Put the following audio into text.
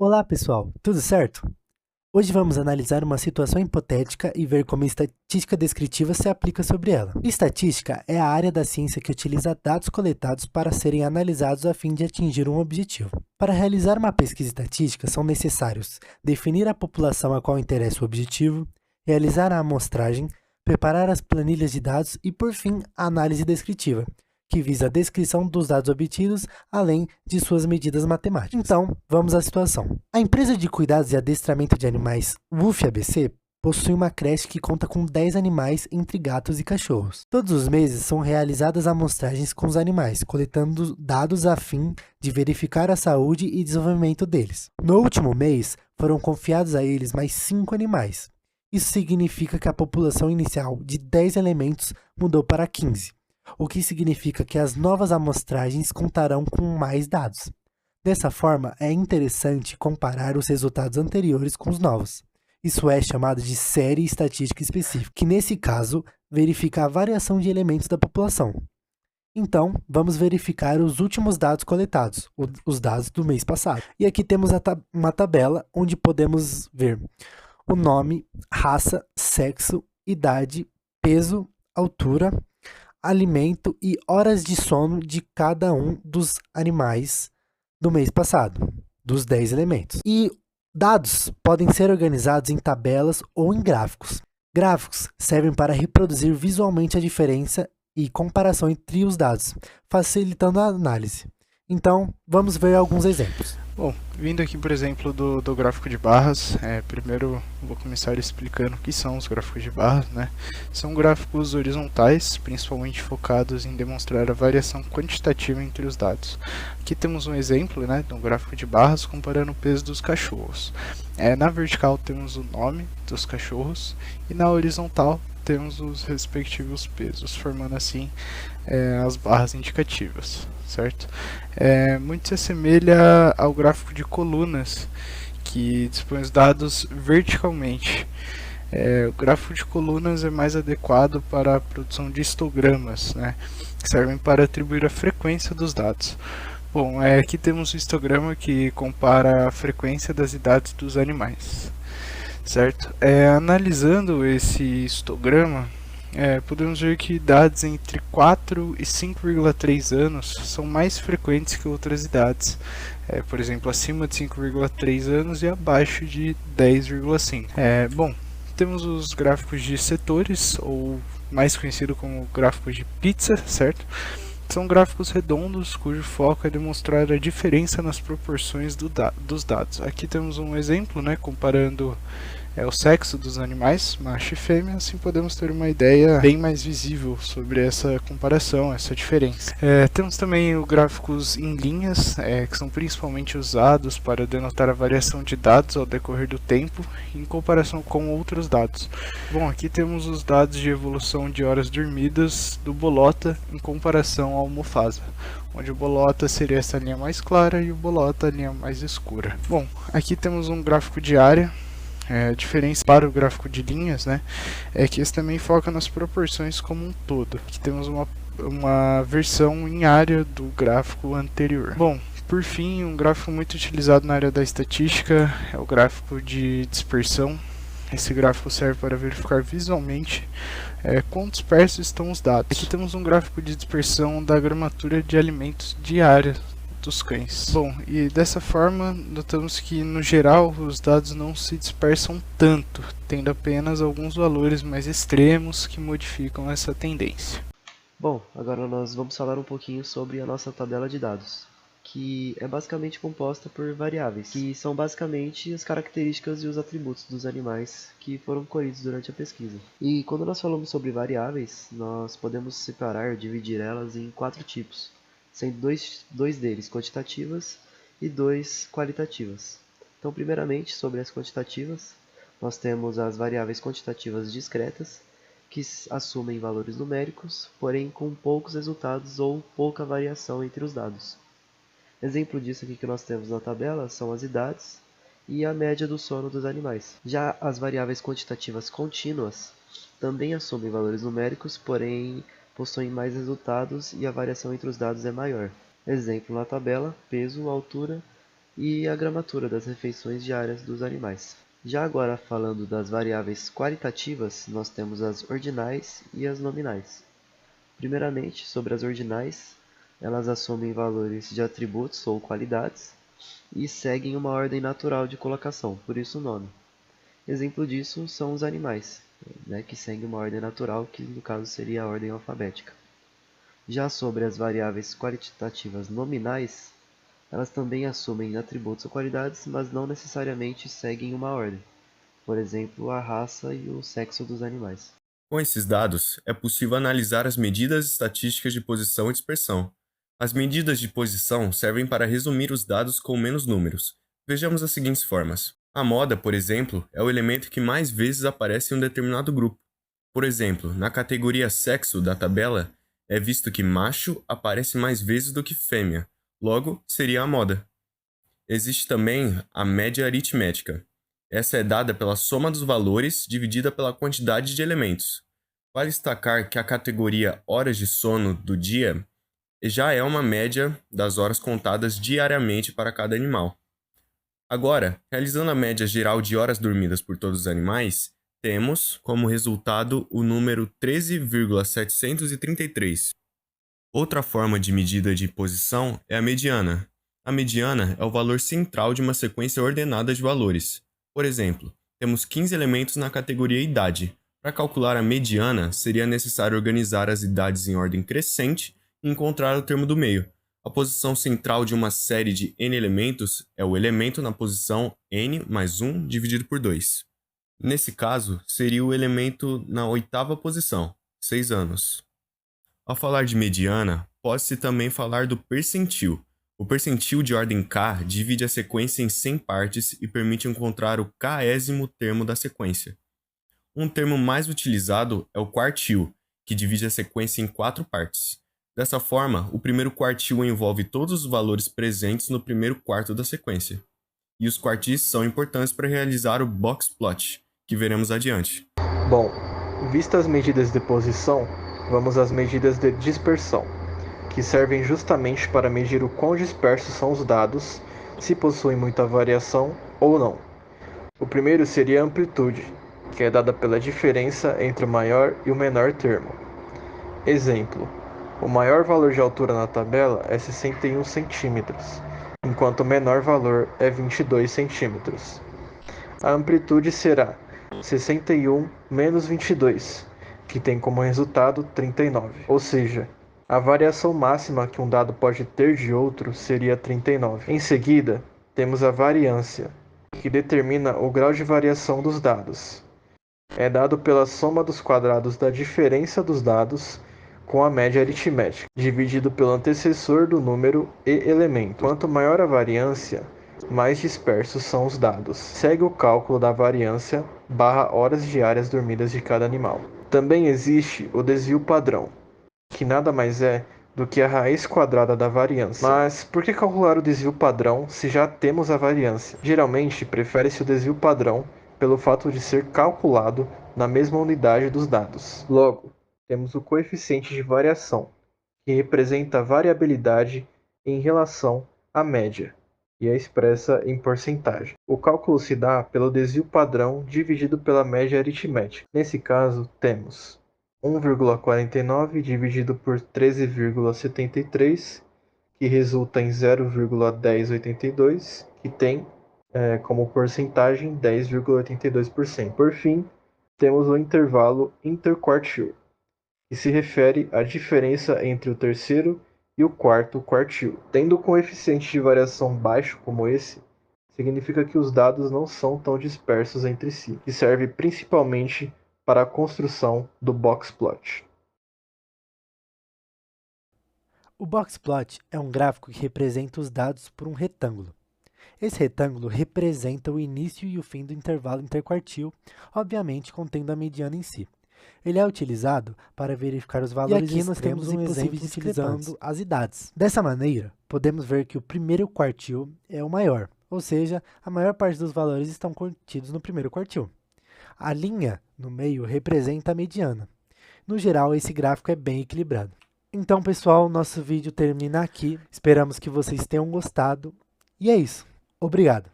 Olá pessoal, tudo certo? Hoje vamos analisar uma situação hipotética e ver como a estatística descritiva se aplica sobre ela. Estatística é a área da ciência que utiliza dados coletados para serem analisados a fim de atingir um objetivo. Para realizar uma pesquisa estatística, são necessários definir a população a qual interessa o objetivo, realizar a amostragem, preparar as planilhas de dados e, por fim, a análise descritiva, que visa a descrição dos dados obtidos, além de suas medidas matemáticas. Então, vamos à situação. A empresa de cuidados e adestramento de animais WUF ABC possui uma creche que conta com 10 animais entre gatos e cachorros. Todos os meses são realizadas amostragens com os animais, coletando dados a fim de verificar a saúde e desenvolvimento deles. No último mês, foram confiados a eles mais 5 animais. Isso significa que a população inicial de 10 elementos mudou para 15. O que significa que as novas amostragens contarão com mais dados. Dessa forma, é interessante comparar os resultados anteriores com os novos. Isso é chamado de série estatística específica, que nesse caso verifica a variação de elementos da população. Então, vamos verificar os últimos dados coletados, os dados do mês passado. E aqui temos uma tabela onde podemos ver o nome, raça, sexo, idade, peso, altura, alimento e horas de sono de cada um dos animais do mês passado, dos 10 elementos. E dados podem ser organizados em tabelas ou em gráficos. Gráficos servem para reproduzir visualmente a diferença e comparação entre os dados, facilitando a análise. Então, vamos ver alguns exemplos. Bom, vindo aqui, por exemplo, do gráfico de barras, primeiro vou começar explicando o que são os gráficos de barras, né? São gráficos horizontais, principalmente focados em demonstrar a variação quantitativa entre os dados. Aqui temos um exemplo, né, de um gráfico de barras comparando o peso dos cachorros. Na vertical temos o nome dos cachorros e na horizontal temos os respectivos pesos, formando assim as barras indicativas, certo? Muito se assemelha ao gráfico de colunas, que dispõe os dados verticalmente. O gráfico de colunas é mais adequado para a produção de histogramas, né, que servem para atribuir a frequência dos dados. Bom, aqui temos um histograma que compara a frequência das idades dos animais, certo? Analisando esse histograma, podemos ver que idades entre 4 e 5,3 anos são mais frequentes que outras idades, por exemplo, acima de 5,3 anos e abaixo de 10,5. Bom, temos os gráficos de setores, ou mais conhecido como gráfico de pizza, certo? São gráficos redondos cujo foco é demonstrar a diferença nas proporções dos dados. Aqui temos um exemplo, né, comparando o sexo dos animais, macho e fêmea, assim podemos ter uma ideia bem mais visível sobre essa comparação, essa diferença. Temos também os gráficos em linhas, que são principalmente usados para denotar a variação de dados ao decorrer do tempo, em comparação com outros dados. Bom, aqui temos os dados de evolução de horas dormidas do bolota em comparação ao Mufasa, onde o bolota seria essa linha mais clara e o bolota a linha mais escura. Bom, aqui temos um gráfico de área. A diferença para o gráfico de linhas, né, é que esse também foca nas proporções como um todo. Aqui temos uma versão em área do gráfico anterior. Bom, por fim, um gráfico muito utilizado na área da estatística é o gráfico de dispersão. Esse gráfico serve para verificar visualmente quão dispersos estão os dados. Aqui temos um gráfico de dispersão da gramatura de alimentos diária dos cães. Bom, e dessa forma notamos que no geral os dados não se dispersam tanto, tendo apenas alguns valores mais extremos que modificam essa tendência. Bom, agora nós vamos falar um pouquinho sobre a nossa tabela de dados, que é basicamente composta por variáveis, que são basicamente as características e os atributos dos animais que foram colhidos durante a pesquisa. E quando nós falamos sobre variáveis, nós podemos separar, dividir elas em 4 tipos, sendo dois deles quantitativas e 2 qualitativas. Então, primeiramente, sobre as quantitativas, nós temos as variáveis quantitativas discretas, que assumem valores numéricos, porém com poucos resultados ou pouca variação entre os dados. Exemplo disso aqui que nós temos na tabela são as idades e a média do sono dos animais. Já as variáveis quantitativas contínuas também assumem valores numéricos, porém possuem mais resultados e a variação entre os dados é maior. Exemplo na tabela: peso, altura e a gramatura das refeições diárias dos animais. Já agora falando das variáveis qualitativas, nós temos as ordinais e as nominais. Primeiramente, sobre as ordinais, elas assumem valores de atributos ou qualidades e seguem uma ordem natural de colocação, por isso o nome. Exemplo disso são os animais, que seguem uma ordem natural, que no caso seria a ordem alfabética. Já sobre as variáveis qualitativas nominais, elas também assumem atributos ou qualidades, mas não necessariamente seguem uma ordem. Por exemplo, a raça e o sexo dos animais. Com esses dados, é possível analisar as medidas estatísticas de posição e dispersão. As medidas de posição servem para resumir os dados com menos números. Vejamos as seguintes formas. A moda, por exemplo, é o elemento que mais vezes aparece em um determinado grupo. Por exemplo, na categoria sexo da tabela, é visto que macho aparece mais vezes do que fêmea, logo, seria a moda. Existe também a média aritmética. Essa é dada pela soma dos valores dividida pela quantidade de elementos. Vale destacar que a categoria horas de sono do dia já é uma média das horas contadas diariamente para cada animal. Agora, realizando a média geral de horas dormidas por todos os animais, temos como resultado o número 13,733. Outra forma de medida de posição é a mediana. A mediana é o valor central de uma sequência ordenada de valores. Por exemplo, temos 15 elementos na categoria idade. Para calcular a mediana, seria necessário organizar as idades em ordem crescente e encontrar o termo do meio. A posição central de uma série de n elementos é o elemento na posição n mais 1 dividido por 2. Nesse caso, seria o elemento na oitava posição, 6 anos. Ao falar de mediana, pode-se também falar do percentil. O percentil de ordem k divide a sequência em 100 partes e permite encontrar o késimo termo da sequência. Um termo mais utilizado é o quartil, que divide a sequência em 4 partes. Dessa forma, o primeiro quartil envolve todos os valores presentes no primeiro quarto da sequência. E os quartis são importantes para realizar o box plot, que veremos adiante. Bom, vistas as medidas de posição, vamos às medidas de dispersão, que servem justamente para medir o quão dispersos são os dados, se possuem muita variação ou não. O primeiro seria a amplitude, que é dada pela diferença entre o maior e o menor termo. Exemplo: o maior valor de altura na tabela é 61 centímetros, enquanto o menor valor é 22 centímetros. A amplitude será 61 menos 22, que tem como resultado 39, ou seja, a variação máxima que um dado pode ter de outro seria 39. Em seguida, temos a variância, que determina o grau de variação dos dados. É dado pela soma dos quadrados da diferença dos dados com a média aritmética, dividido pelo antecessor do número e elemento. Quanto maior a variância, mais dispersos são os dados. Segue o cálculo da variância / horas diárias dormidas de cada animal. Também existe o desvio padrão, que nada mais é do que a raiz quadrada da variância. Mas por que calcular o desvio padrão se já temos a variância? Geralmente, prefere-se o desvio padrão pelo fato de ser calculado na mesma unidade dos dados. Logo, temos o coeficiente de variação, que representa a variabilidade em relação à média, e é expressa em porcentagem. O cálculo se dá pelo desvio padrão dividido pela média aritmética. Nesse caso, temos 1,49 dividido por 13,73, que resulta em 0,1082, que tem como porcentagem 10,82%. Por fim, temos o intervalo interquartil, que se refere à diferença entre o terceiro e o quarto quartil. Tendo um coeficiente de variação baixo como esse, significa que os dados não são tão dispersos entre si, e serve principalmente para a construção do boxplot. O boxplot é um gráfico que representa os dados por um retângulo. Esse retângulo representa o início e o fim do intervalo interquartil, obviamente contendo a mediana em si. Ele é utilizado para verificar os valores extremos. E aqui nós temos um exemplo utilizando as idades. Dessa maneira, podemos ver que o primeiro quartil é o maior, ou seja, a maior parte dos valores estão contidos no primeiro quartil. A linha no meio representa a mediana. No geral, esse gráfico é bem equilibrado. Então, pessoal, nosso vídeo termina aqui. Esperamos que vocês tenham gostado. E é isso. Obrigado.